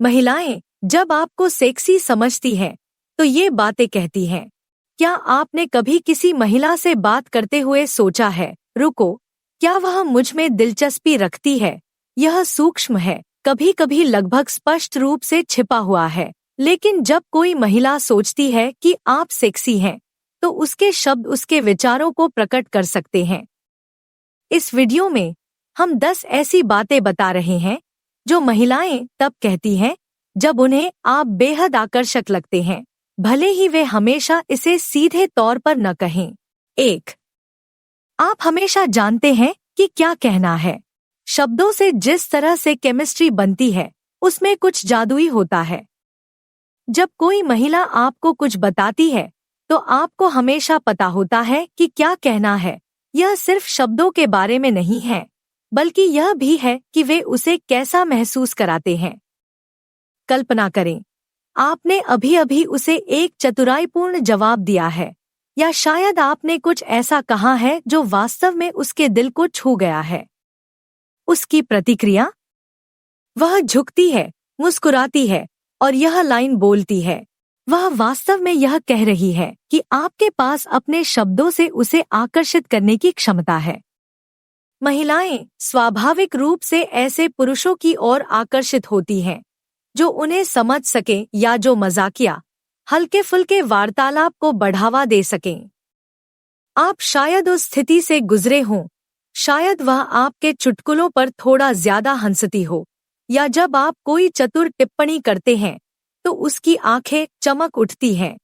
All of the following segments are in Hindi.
महिलाएं जब आपको सेक्सी समझती हैं, तो ये बातें कहती हैं। क्या आपने कभी किसी महिला से बात करते हुए सोचा है, रुको, क्या वह मुझ में दिलचस्पी रखती है? यह सूक्ष्म है, कभी कभी लगभग स्पष्ट रूप से छिपा हुआ है, लेकिन जब कोई महिला सोचती है कि आप सेक्सी हैं, तो उसके शब्द उसके विचारों को प्रकट कर सकते हैं। इस वीडियो में हम 10 ऐसी बातें बता रहे हैं जो महिलाएं तब कहती हैं जब उन्हें आप बेहद आकर्षक लगते हैं, भले ही वे हमेशा इसे सीधे तौर पर न कहें। 1. आप हमेशा जानते हैं कि क्या कहना है। शब्दों से जिस तरह से केमिस्ट्री बनती है, उसमें कुछ जादुई होता है। जब कोई महिला आपको कुछ बताती है, तो आपको हमेशा पता होता है कि क्या कहना है। यह सिर्फ शब्दों के बारे में नहीं है, बल्कि यह भी है कि वे उसे कैसा महसूस कराते हैं। कल्पना करें, आपने अभी अभी उसे एक चतुराईपूर्ण जवाब दिया है, या शायद आपने कुछ ऐसा कहा है जो वास्तव में उसके दिल को छू गया है। उसकी प्रतिक्रिया? वह झुकती है, मुस्कुराती है और यह लाइन बोलती है। वह वास्तव में यह कह रही है कि आपके पास अपने शब्दों से उसे आकर्षित करने की क्षमता है। महिलाएं स्वाभाविक रूप से ऐसे पुरुषों की ओर आकर्षित होती हैं जो उन्हें समझ सकें या जो मजाकिया, हल्के फुल्के वार्तालाप को बढ़ावा दे सकें। आप शायद उस स्थिति से गुजरे हों, शायद वह आपके चुटकुलों पर थोड़ा ज्यादा हंसती हो, या जब आप कोई चतुर टिप्पणी करते हैं तो उसकी आंखें चमक उठती हैं।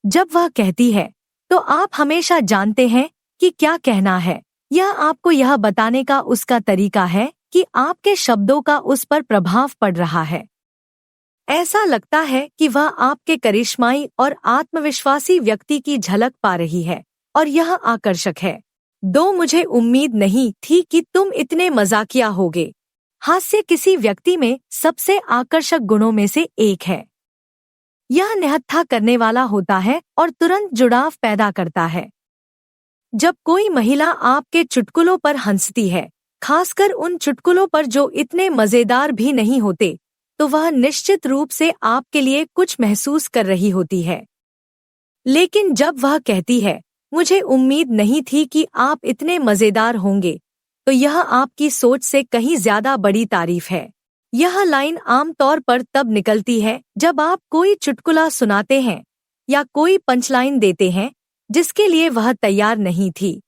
जब वह कहती है, तो आप हमेशा जानते हैं कि क्या कहना है। यह आपको यह बताने का उसका तरीका है कि आपके शब्दों का उस पर प्रभाव पड़ रहा है। ऐसा लगता है कि वह आपके करिश्माई और आत्मविश्वासी व्यक्ति की झलक पा रही है, और यह आकर्षक है। 2. मुझे उम्मीद नहीं थी कि तुम इतने मजाकिया होगे। हास्य किसी व्यक्ति में सबसे आकर्षक गुणों में से एक है। यह निहत्था करने वाला होता है और तुरंत जुड़ाव पैदा करता है। जब कोई महिला आपके चुटकुलों पर हंसती है, खासकर उन चुटकुलों पर जो इतने मजेदार भी नहीं होते, तो वह निश्चित रूप से आपके लिए कुछ महसूस कर रही होती है। लेकिन जब वह कहती है, मुझे उम्मीद नहीं थी कि आप इतने मजेदार होंगे, तो यह आपकी सोच से कहीं ज्यादा बड़ी तारीफ है। यह लाइन आमतौर पर तब निकलती है जब आप कोई चुटकुला सुनाते हैं या कोई पंचलाइन देते हैं जिसके लिए वह तैयार नहीं थी।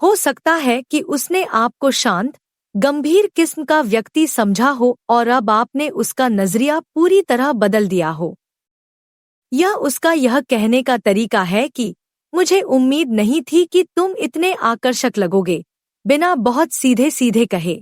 हो सकता है कि उसने आपको शांत, गंभीर किस्म का व्यक्ति समझा हो और अब आपने उसका नजरिया पूरी तरह बदल दिया हो। यह उसका यह कहने का तरीका है कि मुझे उम्मीद नहीं थी कि तुम इतने आकर्षक लगोगे, बिना बहुत सीधे सीधे कहे।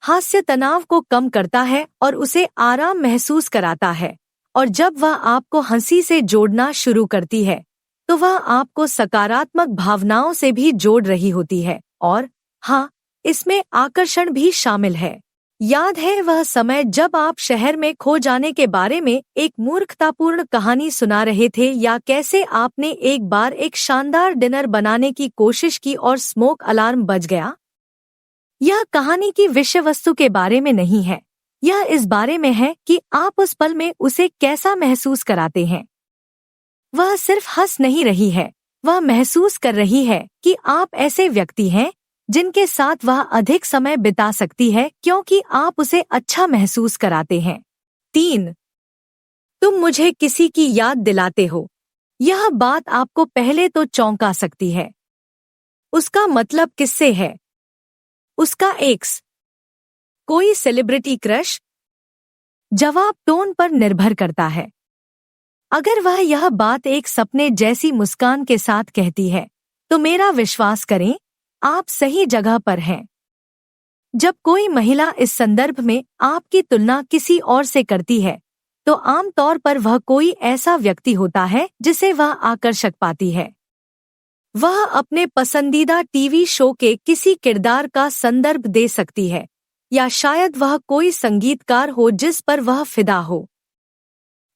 हास्य तनाव को कम करता है और उसे आराम महसूस कराता है, और जब वह आपको हंसी से जोड़ना शुरू करती है, तो वह आपको सकारात्मक भावनाओं से भी जोड़ रही होती है, और हाँ, इसमें आकर्षण भी शामिल है। याद है वह समय जब आप शहर में खो जाने के बारे में एक मूर्खतापूर्ण कहानी सुना रहे थे, या कैसे आपने एक बार एक शानदार डिनर बनाने की कोशिश की और स्मोक अलार्म बज गया? यह कहानी की विषय वस्तु के बारे में नहीं है, यह इस बारे में है कि आप उस पल में उसे कैसा महसूस कराते हैं। वह सिर्फ हंस नहीं रही है, वह महसूस कर रही है कि आप ऐसे व्यक्ति हैं जिनके साथ वह अधिक समय बिता सकती है क्योंकि आप उसे अच्छा महसूस कराते हैं। 3. तुम मुझे किसी की याद दिलाते हो। यह बात आपको पहले तो चौंका सकती है। उसका मतलब किससे है? उसका एक्स? कोई सेलिब्रिटी क्रश? जवाब टोन पर निर्भर करता है। अगर वह यह बात एक सपने जैसी मुस्कान के साथ कहती है, तो मेरा विश्वास करें, आप सही जगह पर हैं। जब कोई महिला इस संदर्भ में आपकी तुलना किसी और से करती है, तो आमतौर पर वह कोई ऐसा व्यक्ति होता है जिसे वह आकर्षक पाती है। वह अपने पसंदीदा टीवी शो के किसी किरदार का संदर्भ दे सकती है, या शायद वह कोई संगीतकार हो जिस पर वह फिदा हो।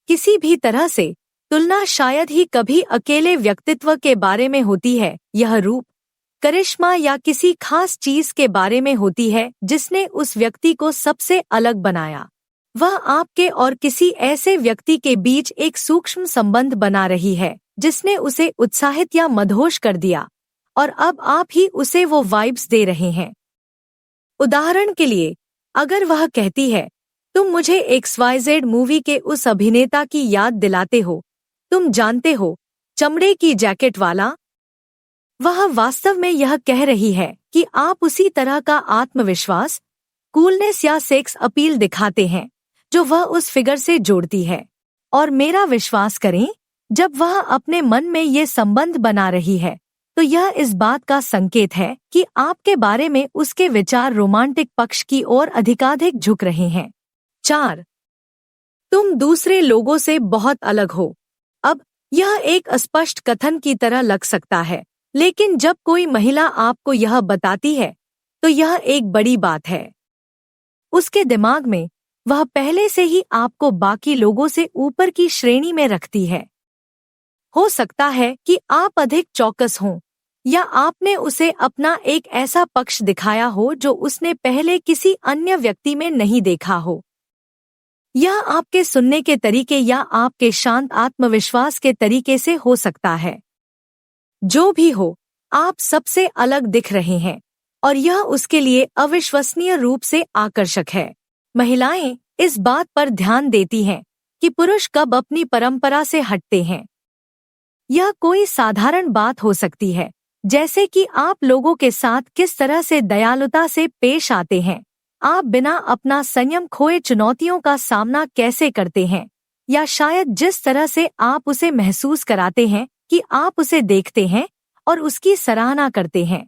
किसी भी तरह से तुलना शायद ही कभी अकेले व्यक्तित्व के बारे में होती है, यह रूप, करिश्मा या किसी खास चीज के बारे में होती है जिसने उस व्यक्ति को सबसे अलग बनाया। वह आपके और किसी ऐसे व्यक्ति के बीच एक सूक्ष्म संबंध बना रही है जिसने उसे उत्साहित या मदहोश कर दिया, और अब आप ही उसे वो वाइब्स दे रहे हैं। उदाहरण के लिए, अगर वह कहती है, तुम मुझे XYZ मूवी के उस अभिनेता की याद दिलाते हो, तुम जानते हो, चमड़े की जैकेट वाला। वह वास्तव में यह कह रही है कि आप उसी तरह का आत्मविश्वास, कूलनेस या सेक्स अपील दिखाते हैं जो वह उस फिगर से जोड़ती है। और मेरा विश्वास करें, जब वह अपने मन में ये संबंध बना रही है तो यह इस बात का संकेत है कि आपके बारे में उसके विचार रोमांटिक पक्ष की ओर अधिकाधिक झुक रहे हैं। 4. तुम दूसरे लोगों से बहुत अलग हो। अब यह एक अस्पष्ट कथन की तरह लग सकता है, लेकिन जब कोई महिला आपको यह बताती है तो यह एक बड़ी बात है। उसके दिमाग में वह पहले से ही आपको बाकी लोगों से ऊपर की श्रेणी में रखती है। हो सकता है कि आप अधिक चौकस हों, या आपने उसे अपना एक ऐसा पक्ष दिखाया हो जो उसने पहले किसी अन्य व्यक्ति में नहीं देखा हो। यह आपके सुनने के तरीके या आपके शांत आत्मविश्वास के तरीके से हो सकता है। जो भी हो, आप सबसे अलग दिख रहे हैं, और यह उसके लिए अविश्वसनीय रूप से आकर्षक है। महिलाएं इस बात पर ध्यान देती हैं कि पुरुष कब अपनी परंपरा से हटते हैं। यह कोई साधारण बात हो सकती है, जैसे कि आप लोगों के साथ किस तरह से दयालुता से पेश आते हैं, आप बिना अपना संयम खोए चुनौतियों का सामना कैसे करते हैं, या शायद जिस तरह से आप उसे महसूस कराते हैं कि आप उसे देखते हैं और उसकी सराहना करते हैं।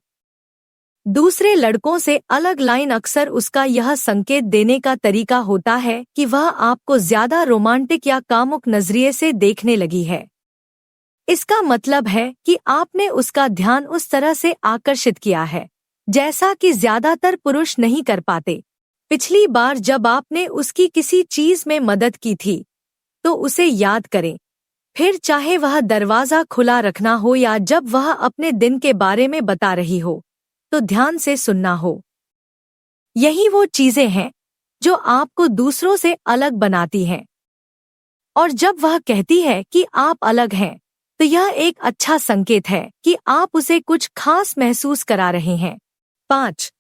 दूसरे लड़कों से अलग लाइन अक्सर उसका यह संकेत देने का तरीका होता है कि वह आपको ज्यादा रोमांटिक या कामुक नजरिए से देखने लगी है। इसका मतलब है कि आपने उसका ध्यान उस तरह से आकर्षित किया है जैसा कि ज्यादातर पुरुष नहीं कर पाते। पिछली बार जब आपने उसकी किसी चीज में मदद की थी तो उसे याद करें, फिर चाहे वह दरवाजा खुला रखना हो या जब वह अपने दिन के बारे में बता रही हो, तो ध्यान से सुनना हो। यही वो चीजें हैं जो आपको दूसरों से अलग बनाती हैं। और जब वह कहती है कि आप अलग हैं, तो यह एक अच्छा संकेत है कि आप उसे कुछ खास महसूस करा रहे हैं। 5.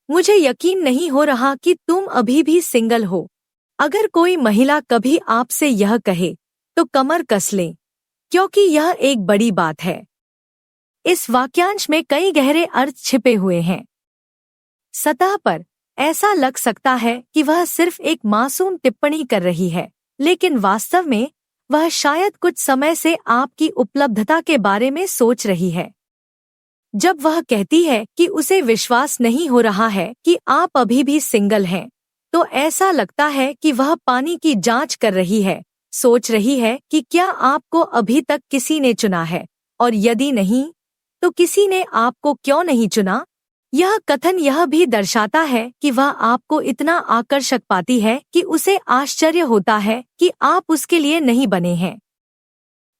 मुझे यकीन नहीं हो रहा कि तुम अभी भी सिंगल हो। अगर कोई महिला कभी आपसे यह कहे तो कमर कस लें, क्योंकि यह एक बड़ी बात है। इस वाक्यांश में कई गहरे अर्थ छिपे हुए हैं। सतह पर ऐसा लग सकता है कि वह सिर्फ एक मासूम टिप्पणी कर रही है, लेकिन वास्तव में वह शायद कुछ समय से आपकी उपलब्धता के बारे में सोच रही है। जब वह कहती है कि उसे विश्वास नहीं हो रहा है कि आप अभी भी सिंगल हैं, तो ऐसा लगता है कि वह पानी की जांच कर रही है, सोच रही है कि क्या आपको अभी तक किसी ने चुना है, और यदि नहीं, तो किसी ने आपको क्यों नहीं चुना। यह कथन यह भी दर्शाता है कि वह आपको इतना आकर्षक पाती है कि उसे आश्चर्य होता है कि आप उसके लिए नहीं बने हैं।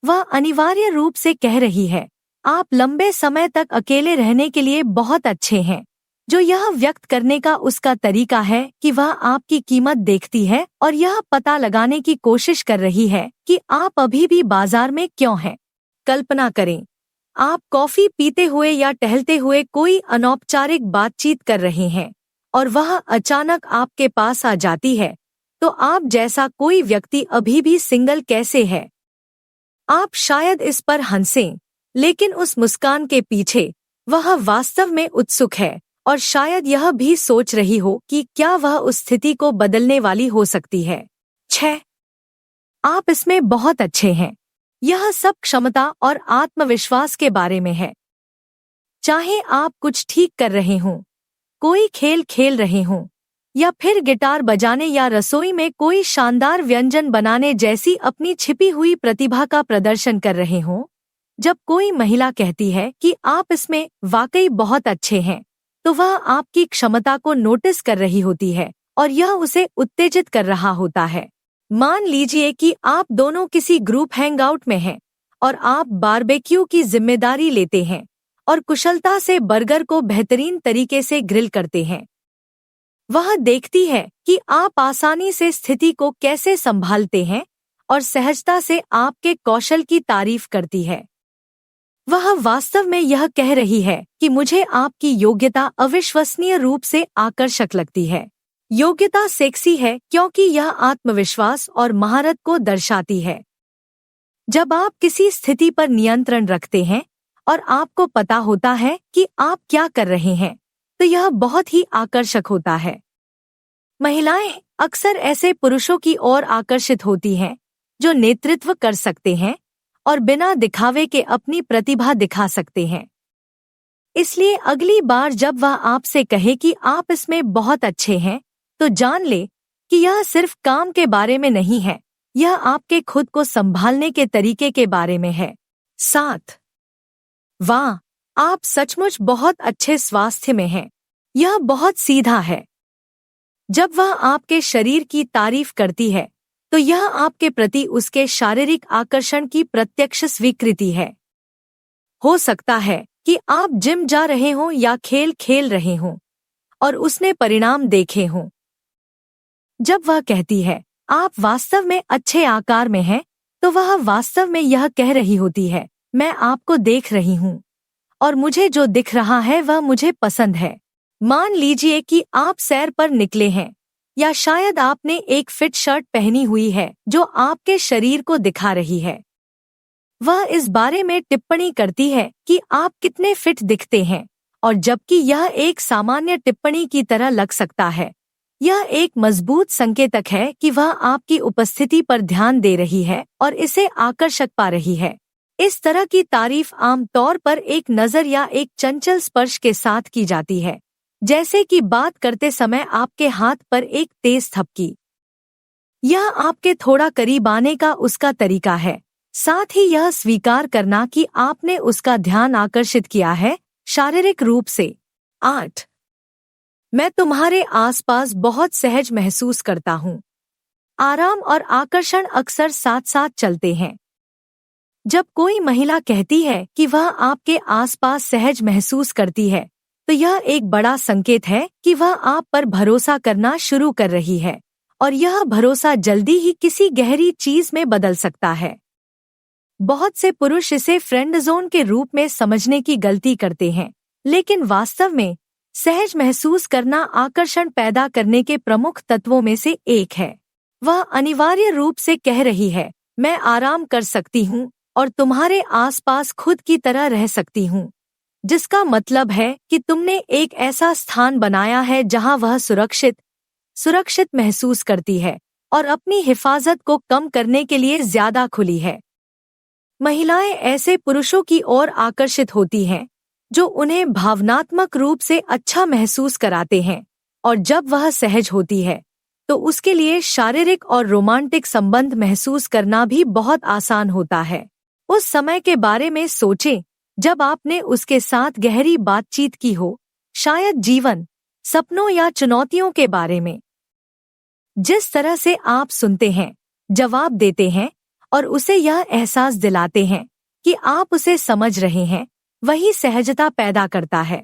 वह अनिवार्य रूप से कह रही है, आप लंबे समय तक अकेले रहने के लिए बहुत अच्छे हैं, जो यह व्यक्त करने का उसका तरीका है कि वह आपकी कीमत देखती है और यह पता लगाने की कोशिश कर रही है कि आप अभी भी बाजार में क्यों हैं। कल्पना करें, आप कॉफी पीते हुए या टहलते हुए कोई अनौपचारिक बातचीत कर रहे हैं और वह अचानक आपके पास आ जाती है, तो आप जैसा कोई व्यक्ति अभी भी सिंगल कैसे है। आप शायद इस पर हंसें, लेकिन उस मुस्कान के पीछे वह वास्तव में उत्सुक है और शायद यह भी सोच रही हो कि क्या वह उस स्थिति को बदलने वाली हो सकती है। 6. आप इसमें बहुत अच्छे हैं। यह सब क्षमता और आत्मविश्वास के बारे में है। चाहे आप कुछ ठीक कर रहे हों, कोई खेल खेल रहे हों, या फिर गिटार बजाने या रसोई में कोई शानदार व्यंजन बनाने जैसी अपनी छिपी हुई प्रतिभा का प्रदर्शन कर रहे हों, जब कोई महिला कहती है कि आप इसमें वाकई बहुत अच्छे हैं, तो वह आपकी क्षमता को नोटिस कर रही होती है और यह उसे उत्तेजित कर रहा होता है। मान लीजिए कि आप दोनों किसी ग्रुप हैंगआउट में हैं और आप बारबेक्यू की जिम्मेदारी लेते हैं और कुशलता से बर्गर को बेहतरीन तरीके से ग्रिल करते हैं। वह देखती है कि आप आसानी से स्थिति को कैसे संभालते हैं और सहजता से आपके कौशल की तारीफ करती है। वह वास्तव में यह कह रही है कि मुझे आपकी योग्यता अविश्वसनीय रूप से आकर्षक लगती है। योग्यता सेक्सी है क्योंकि यह आत्मविश्वास और महारत को दर्शाती है। जब आप किसी स्थिति पर नियंत्रण रखते हैं और आपको पता होता है कि आप क्या कर रहे हैं, तो यह बहुत ही आकर्षक होता है। महिलाएं अक्सर ऐसे पुरुषों की ओर आकर्षित होती हैं जो नेतृत्व कर सकते हैं और बिना दिखावे के अपनी प्रतिभा दिखा सकते हैं। इसलिए अगली बार जब वह आपसे कहे कि आप इसमें बहुत अच्छे हैं, तो जान ले कि यह सिर्फ काम के बारे में नहीं है, यह आपके खुद को संभालने के तरीके के बारे में है। 7. वाह, आप सचमुच बहुत अच्छे स्वास्थ्य में हैं। यह बहुत सीधा है। जब वह आपके शरीर की तारीफ करती है, तो यह आपके प्रति उसके शारीरिक आकर्षण की प्रत्यक्ष स्वीकृति है। हो सकता है कि आप जिम जा रहे हों या खेल खेल रहे हों और उसने परिणाम देखे हों। जब वह कहती है, आप वास्तव में अच्छे आकार में हैं, तो वह वास्तव में यह कह रही होती है, मैं आपको देख रही हूँ और मुझे जो दिख रहा है वह मुझे पसंद है। मान लीजिए कि आप सैर पर निकले हैं या शायद आपने एक फिट शर्ट पहनी हुई है जो आपके शरीर को दिखा रही है। वह इस बारे में टिप्पणी करती है कि आप कितने फिट दिखते हैं, और जबकि यह एक सामान्य टिप्पणी की तरह लग सकता है, यह एक मजबूत संकेतक है कि वह आपकी उपस्थिति पर ध्यान दे रही है और इसे आकर्षक पा रही है। इस तरह की तारीफ आमतौर पर एक नज़र या एक चंचल स्पर्श के साथ की जाती है, जैसे कि बात करते समय आपके हाथ पर एक तेज थपकी। यह आपके थोड़ा करीब आने का उसका तरीका है, साथ ही यह स्वीकार करना कि आपने उसका ध्यान आकर्षित किया है शारीरिक रूप से। 8. मैं तुम्हारे आसपास बहुत सहज महसूस करता हूँ। आराम और आकर्षण अक्सर साथ साथ चलते हैं। जब कोई महिला कहती है कि वह आपके आसपास सहज महसूस करती है, तो यह एक बड़ा संकेत है कि वह आप पर भरोसा करना शुरू कर रही है, और यह भरोसा जल्दी ही किसी गहरी चीज में बदल सकता है। बहुत से पुरुष इसे फ्रेंड जोन के रूप में समझने की गलती करते हैं, लेकिन वास्तव में सहज महसूस करना आकर्षण पैदा करने के प्रमुख तत्वों में से एक है। वह अनिवार्य रूप से कह रही है, मैं आराम कर सकती हूँ और तुम्हारे आसपास खुद की तरह रह सकती हूँ, जिसका मतलब है कि तुमने एक ऐसा स्थान बनाया है जहाँ वह सुरक्षित महसूस करती है और अपनी हिफाजत को कम करने के लिए ज्यादा खुली है। महिलाएं ऐसे पुरुषों की ओर आकर्षित होती हैं जो उन्हें भावनात्मक रूप से अच्छा महसूस कराते हैं, और जब वह सहज होती है तो उसके लिए शारीरिक और रोमांटिक संबंध महसूस करना भी बहुत आसान होता है। उस समय के बारे में सोचें जब आपने उसके साथ गहरी बातचीत की हो, शायद जीवन, सपनों या चुनौतियों के बारे में। जिस तरह से आप सुनते हैं, जवाब देते हैं और उसे यह एहसास दिलाते हैं कि आप उसे समझ रहे हैं, वही सहजता पैदा करता है।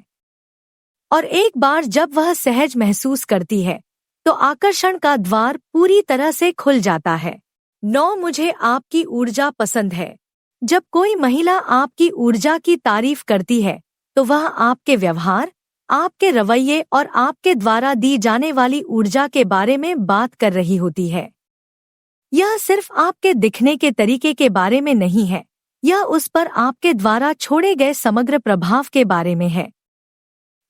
और एक बार जब वह सहज महसूस करती है, तो आकर्षण का द्वार पूरी तरह से खुल जाता है। 9. मुझे आपकी ऊर्जा पसंद है। जब कोई महिला आपकी ऊर्जा की तारीफ करती है, तो वह आपके व्यवहार, आपके रवैये और आपके द्वारा दी जाने वाली ऊर्जा के बारे में बात कर रही होती है। यह सिर्फ आपके दिखने के तरीके के बारे में नहीं है, यह उस पर आपके द्वारा छोड़े गए समग्र प्रभाव के बारे में है।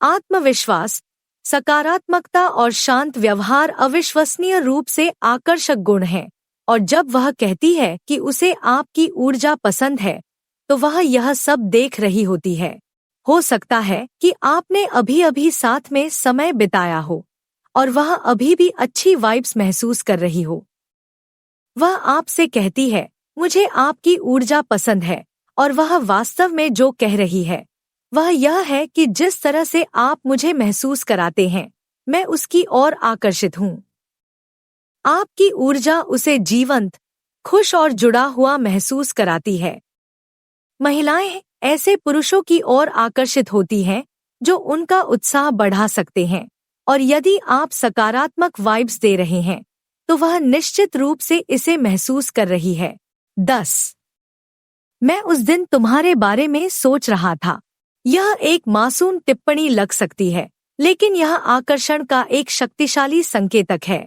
आत्मविश्वास, सकारात्मकता और शांत व्यवहार अविश्वसनीय रूप से आकर्षक गुण हैं, और जब वह कहती है कि उसे आपकी ऊर्जा पसंद है, तो वह यह सब देख रही होती है। हो सकता है कि आपने अभी साथ में समय बिताया हो और वह अभी भी अच्छी वाइब्स महसूस कर रही हो। वह आपसे कहती है, मुझे आपकी ऊर्जा पसंद है, और वह वास्तव में जो कह रही है वह यह है कि जिस तरह से आप मुझे महसूस कराते हैं, मैं उसकी ओर आकर्षित हूँ। आपकी ऊर्जा उसे जीवंत, खुश और जुड़ा हुआ महसूस कराती है। महिलाएं ऐसे पुरुषों की ओर आकर्षित होती हैं जो उनका उत्साह बढ़ा सकते हैं, और यदि आप सकारात्मक वाइब्स दे रहे हैं तो वह निश्चित रूप से इसे महसूस कर रही है। 10. मैं उस दिन तुम्हारे बारे में सोच रहा था। यह एक मासूम टिप्पणी लग सकती है, लेकिन यह आकर्षण का एक शक्तिशाली संकेतक है।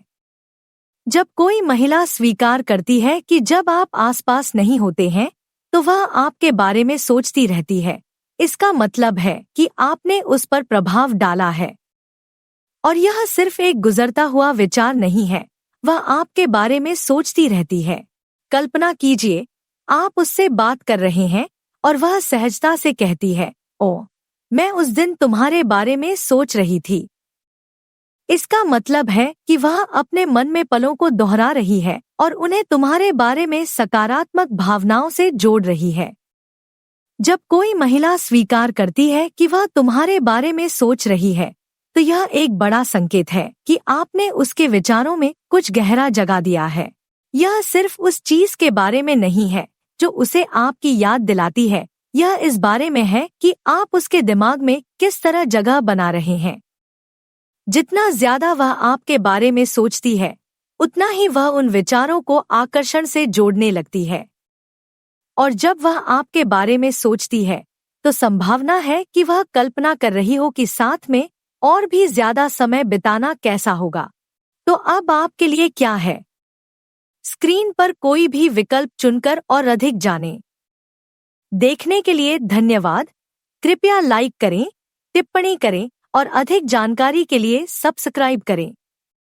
जब कोई महिला स्वीकार करती है कि जब आप आसपास नहीं होते हैं तो वह आपके बारे में सोचती रहती है, इसका मतलब है कि आपने उस पर प्रभाव डाला है। और यह सिर्फ एक गुजरता हुआ विचार नहीं है, वह आपके बारे में सोचती रहती है। कल्पना कीजिए, आप उससे बात कर रहे हैं और वह सहजता से कहती है, ओह, मैं उस दिन तुम्हारे बारे में सोच रही थी। इसका मतलब है कि वह अपने मन में पलों को दोहरा रही है और उन्हें तुम्हारे बारे में सकारात्मक भावनाओं से जोड़ रही है। जब कोई महिला स्वीकार करती है कि वह तुम्हारे बारे में सोच रही है, तो यह एक बड़ा संकेत है कि आपने उसके विचारों में कुछ गहरा जगा दिया है। यह सिर्फ उस चीज के बारे में नहीं है जो उसे आपकी याद दिलाती है, यह इस बारे में है कि आप उसके दिमाग में किस तरह जगह बना रहे हैं। जितना ज्यादा वह आपके बारे में सोचती है, उतना ही वह उन विचारों को आकर्षण से जोड़ने लगती है। और जब वह आपके बारे में सोचती है, तो संभावना है कि वह कल्पना कर रही हो कि साथ में और भी ज्यादा समय बिताना कैसा होगा। तो अब आपके लिए क्या है? स्क्रीन पर कोई भी विकल्प चुनकर और अधिक जानें। देखने के लिए धन्यवाद। कृपया लाइक करें, टिप्पणी करें और अधिक जानकारी के लिए सब्सक्राइब करें।